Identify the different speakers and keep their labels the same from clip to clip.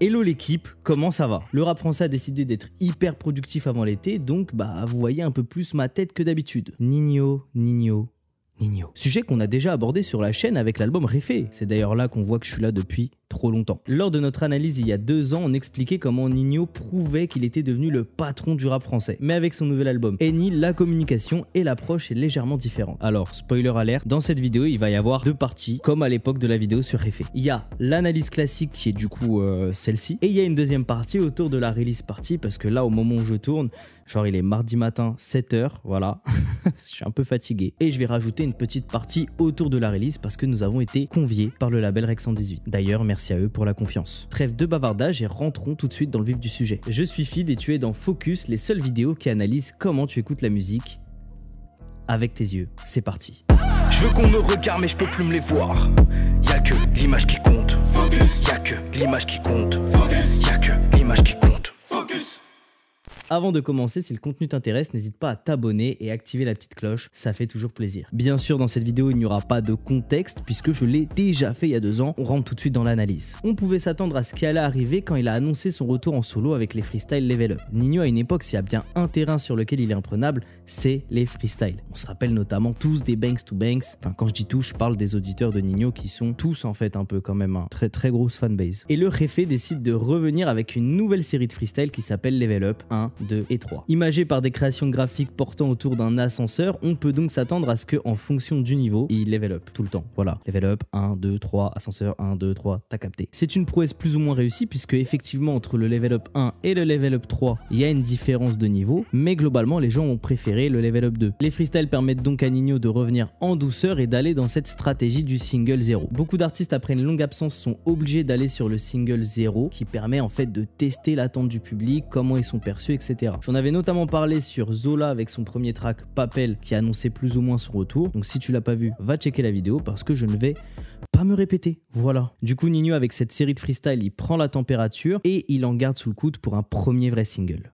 Speaker 1: Hello l'équipe, comment ça va? Le rap français a décidé d'être hyper productif avant l'été, donc vous voyez un peu plus ma tête que d'habitude. Ninho. Sujet qu'on a déjà abordé sur la chaîne avec l'album Réfé. C'est d'ailleurs là qu'on voit que je suis là depuis trop longtemps. Lors de notre analyse il y a 2 ans, on expliquait comment Ninho prouvait qu'il était devenu le patron du rap français. Mais avec son nouvel album Henny, la communication et l'approche est légèrement différente. Alors, spoiler alert, dans cette vidéo, il va y avoir 2 parties, comme à l'époque de la vidéo sur Réfé. Il y a l'analyse classique qui est du coup celle-ci, et il y a une deuxième partie autour de la release party, parce que là, au moment où je tourne, genre il est mardi matin, 7h, voilà, je suis un peu fatigué. Et je vais rajouter une petite partie autour de la release, parce que nous avons été conviés par le label Rec 118. D'ailleurs, merci à eux pour la confiance. Trêve de bavardage et rentrons tout de suite dans le vif du sujet. Je suis Fid et tu es dans Focus, les seules vidéos qui analysent comment tu écoutes la musique avec tes yeux. C'est parti.
Speaker 2: Je veux qu'on me regarde mais je peux plus me les voir. Y'a que l'image qui compte. Focus. Y'a que l'image qui compte. Focus. Y'a que l'image qui compte. Focus.
Speaker 1: Avant de commencer, si le contenu t'intéresse, n'hésite pas à t'abonner et activer la petite cloche, ça fait toujours plaisir. Bien sûr, dans cette vidéo, il n'y aura pas de contexte puisque je l'ai déjà fait il y a 2 ans, on rentre tout de suite dans l'analyse. On pouvait s'attendre à ce qui allait arriver quand il a annoncé son retour en solo avec les freestyles Level Up. Ninho à une époque, s'il y a bien un terrain sur lequel il est imprenable, c'est les freestyles. On se rappelle notamment tous des Banks to Banks, enfin quand je dis tous, je parle des auditeurs de Ninho qui sont tous en fait un peu quand même un très grosse fanbase. Et le Réfé décide de revenir avec une nouvelle série de freestyles qui s'appelle Level Up 1, 2 et 3. Imagé par des créations graphiques portant autour d'un ascenseur, on peut donc s'attendre à ce que en fonction du niveau, il level up tout le temps. Voilà, level up 1, 2, 3, ascenseur 1, 2, 3, t'as capté. C'est une prouesse plus ou moins réussie puisque effectivement entre le level up 1 et le level up 3, il y a une différence de niveau, mais globalement les gens ont préféré le level up 2. Les freestyles permettent donc à Ninho de revenir en douceur et d'aller dans cette stratégie du single 0. Beaucoup d'artistes après une longue absence sont obligés d'aller sur le single 0 qui permet en fait de tester l'attente du public, comment ils sont perçus, etc. J'en avais notamment parlé sur Zola avec son premier track Papel qui annonçait plus ou moins son retour. Donc si tu l'as pas vu, va checker la vidéo parce que je ne vais pas me répéter. Voilà. Du coup, Ninho avec cette série de freestyle, il prend la température et il en garde sous le coude pour un premier vrai single.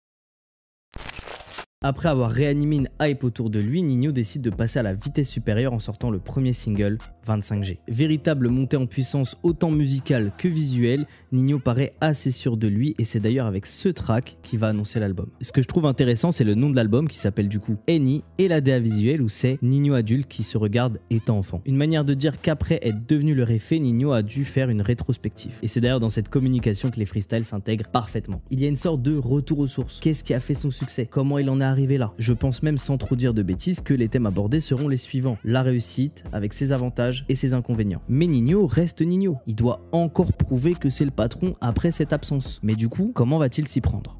Speaker 1: Après avoir réanimé une hype autour de lui, Ninho décide de passer à la vitesse supérieure en sortant le premier single, 25G. Véritable montée en puissance autant musicale que visuelle, Ninho paraît assez sûr de lui et c'est d'ailleurs avec ce track qu'il va annoncer l'album. Ce que je trouve intéressant, c'est le nom de l'album qui s'appelle du coup Henny et la DA visuelle où c'est Ninho adulte qui se regarde étant enfant. Une manière de dire qu'après être devenu le Réfé, Ninho a dû faire une rétrospective. Et c'est d'ailleurs dans cette communication que les freestyles s'intègrent parfaitement. Il y a une sorte de retour aux sources. Qu'est-ce qui a fait son succès? Comment il en est arrivé là? Je pense même sans trop dire de bêtises que les thèmes abordés seront les suivants. La réussite avec ses avantages et ses inconvénients. Mais Ninho reste Ninho. Il doit encore prouver que c'est le patron après cette absence. Mais du coup, comment va-t-il s'y prendre?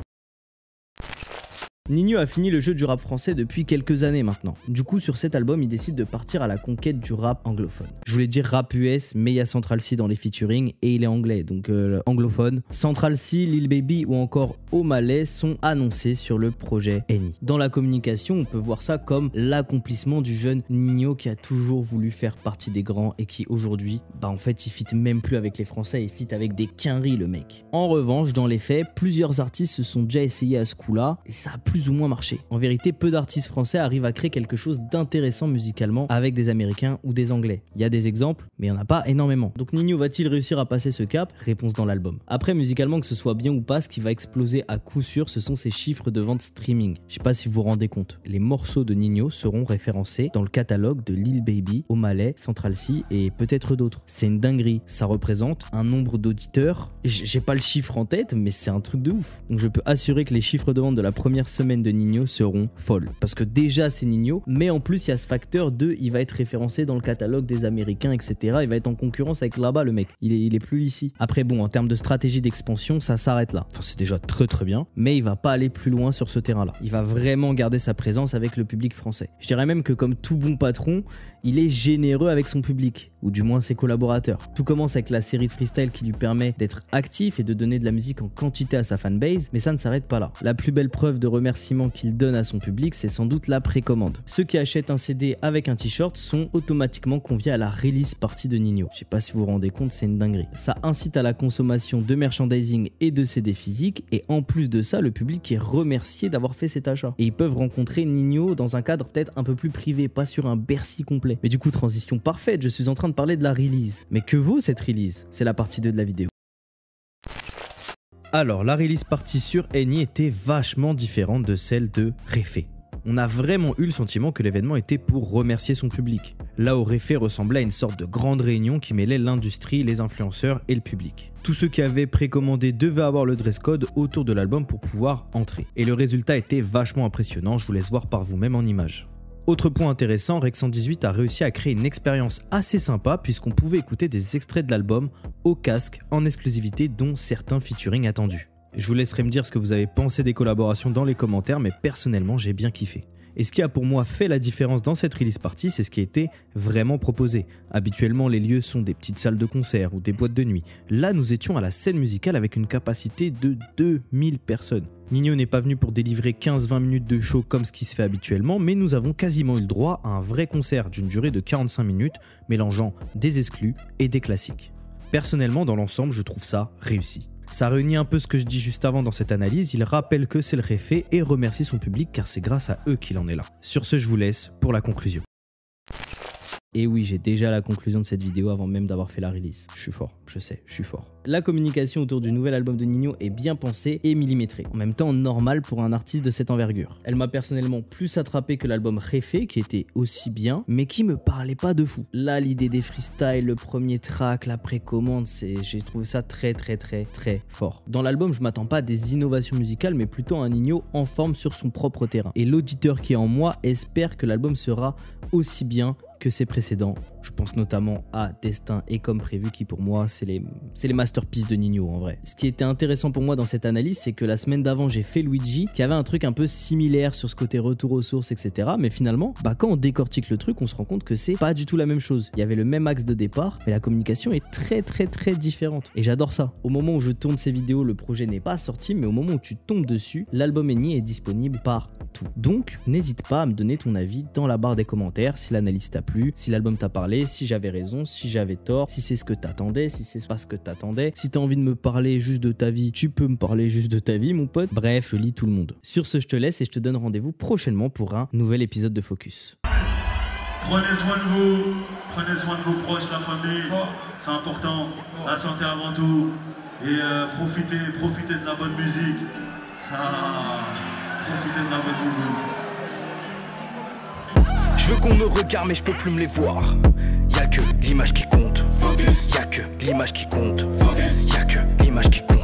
Speaker 1: Ninho a fini le jeu du rap français depuis quelques années maintenant. Du coup, sur cet album, il décide de partir à la conquête du rap anglophone. Je voulais dire rap US, mais il y a Central C dans les featuring et il est anglais, donc anglophone. Central C, Lil Baby ou encore O'Malley sont annoncés sur le projet Henny. Dans la communication, on peut voir ça comme l'accomplissement du jeune Ninho qui a toujours voulu faire partie des grands et qui aujourd'hui, en fait, il fit même plus avec les Français, il fit avec des quinries le mec. En revanche, dans les faits, plusieurs artistes se sont déjà essayés à ce coup-là et ça a plus ou moins marché. En vérité, peu d'artistes français arrivent à créer quelque chose d'intéressant musicalement avec des Américains ou des Anglais. Il y a des exemples, mais il n'y en a pas énormément. Donc Ninho va-t-il réussir à passer ce cap? Réponse dans l'album. Après, musicalement, que ce soit bien ou pas, ce qui va exploser à coup sûr, ce sont ses chiffres de vente streaming. Je sais pas si vous vous rendez compte. Les morceaux de Ninho seront référencés dans le catalogue de Lil Baby, O'Malley, Central C et peut-être d'autres. C'est une dinguerie. Ça représente un nombre d'auditeurs. J'ai pas le chiffre en tête, mais c'est un truc de ouf. Donc je peux assurer que les chiffres de vente de la première semaine de Ninho seront folles. Parce que déjà c'est Ninho, mais en plus il y a ce facteur de il va être référencé dans le catalogue des Américains, etc. Il va être en concurrence avec là-bas le mec. Il est plus ici. Après bon, en termes de stratégie d'expansion, ça s'arrête là. Enfin c'est déjà très bien, mais il va pas aller plus loin sur ce terrain-là. Il va vraiment garder sa présence avec le public français. Je dirais même que comme tout bon patron, il est généreux avec son public, ou du moins ses collaborateurs. Tout commence avec la série de freestyle qui lui permet d'être actif et de donner de la musique en quantité à sa fanbase, mais ça ne s'arrête pas là. La plus belle preuve de remerciement qu'il donne à son public, c'est sans doute la précommande. Ceux qui achètent un CD avec un t-shirt sont automatiquement conviés à la release party de Ninho. Je sais pas si vous vous rendez compte, c'est une dinguerie. Ça incite à la consommation de merchandising et de CD physiques, et en plus de ça, le public est remercié d'avoir fait cet achat. Et ils peuvent rencontrer Ninho dans un cadre peut-être un peu plus privé, pas sur un Bercy complet. Mais du coup, transition parfaite, je suis en train de parler de la release. Mais que vaut cette release? C'est la partie 2 de la vidéo. Alors, la release party sur Eni était vachement différente de celle de Réfé. On a vraiment eu le sentiment que l'événement était pour remercier son public. Là où Réfé ressemblait à une sorte de grande réunion qui mêlait l'industrie, les influenceurs et le public. Tous ceux qui avaient précommandé devaient avoir le dress code autour de l'album pour pouvoir entrer. Et le résultat était vachement impressionnant, je vous laisse voir par vous-même en images. Autre point intéressant, Rec 118 a réussi à créer une expérience assez sympa puisqu'on pouvait écouter des extraits de l'album au casque en exclusivité, dont certains featuring attendus. Je vous laisserai me dire ce que vous avez pensé des collaborations dans les commentaires, mais personnellement j'ai bien kiffé. Et ce qui a pour moi fait la différence dans cette release party, c'est ce qui a été vraiment proposé. Habituellement, les lieux sont des petites salles de concert ou des boîtes de nuit. Là, nous étions à la scène musicale avec une capacité de 2000 personnes. Ninho n'est pas venu pour délivrer 15-20 minutes de show comme ce qui se fait habituellement, mais nous avons quasiment eu le droit à un vrai concert d'une durée de 45 minutes, mélangeant des exclus et des classiques. Personnellement, dans l'ensemble, je trouve ça réussi. Ça réunit un peu ce que je dis juste avant dans cette analyse, il rappelle que c'est le Réfé et remercie son public car c'est grâce à eux qu'il en est là. Sur ce, je vous laisse pour la conclusion. Et oui, j'ai déjà la conclusion de cette vidéo avant même d'avoir fait la release. Je suis fort, je sais, je suis fort. La communication autour du nouvel album de Ninho est bien pensée et millimétrée. En même temps, normal pour un artiste de cette envergure. Elle m'a personnellement plus attrapé que l'album Réfé, qui était aussi bien, mais qui me parlait pas de fou. Là, l'idée des freestyles, le premier track, la précommande, j'ai trouvé ça très fort. Dans l'album, je m'attends pas à des innovations musicales, mais plutôt à un Ninho en forme sur son propre terrain. Et l'auditeur qui est en moi espère que l'album sera aussi bien que ses précédents. Je pense notamment à Destin et Comme Prévu qui pour moi c'est les masterpieces de Ninho en vrai. Ce qui était intéressant pour moi dans cette analyse, c'est que la semaine d'avant j'ai fait Luigi qui avait un truc un peu similaire sur ce côté retour aux sources, etc. Mais finalement, quand on décortique le truc, on se rend compte que c'est pas du tout la même chose. Il y avait le même axe de départ, mais la communication est très différente. Et j'adore ça. Au moment où je tourne ces vidéos, le projet n'est pas sorti, mais au moment où tu tombes dessus, l'album Eni est disponible partout. Donc n'hésite pas à me donner ton avis dans la barre des commentaires si l'analyse t'a plu, si l'album t'a parlé, si j'avais raison, si j'avais tort, si c'est ce que t'attendais, si c'est pas ce que t'attendais. Si t'as envie de me parler juste de ta vie, tu peux me parler juste de ta vie, mon pote. Bref, je lis tout le monde. Sur ce, je te laisse et je te donne rendez-vous prochainement pour un nouvel épisode de Focus.
Speaker 3: Prenez soin de vous, prenez soin de vos proches, la famille, c'est important, la santé avant tout, et profitez de la bonne musique. Profitez de la bonne musique.
Speaker 2: Je veux qu'on me regarde mais je peux plus me les voir. Y'a que l'image qui compte. Focus. Y'a que l'image qui compte. Focus. Y'a que l'image qui compte.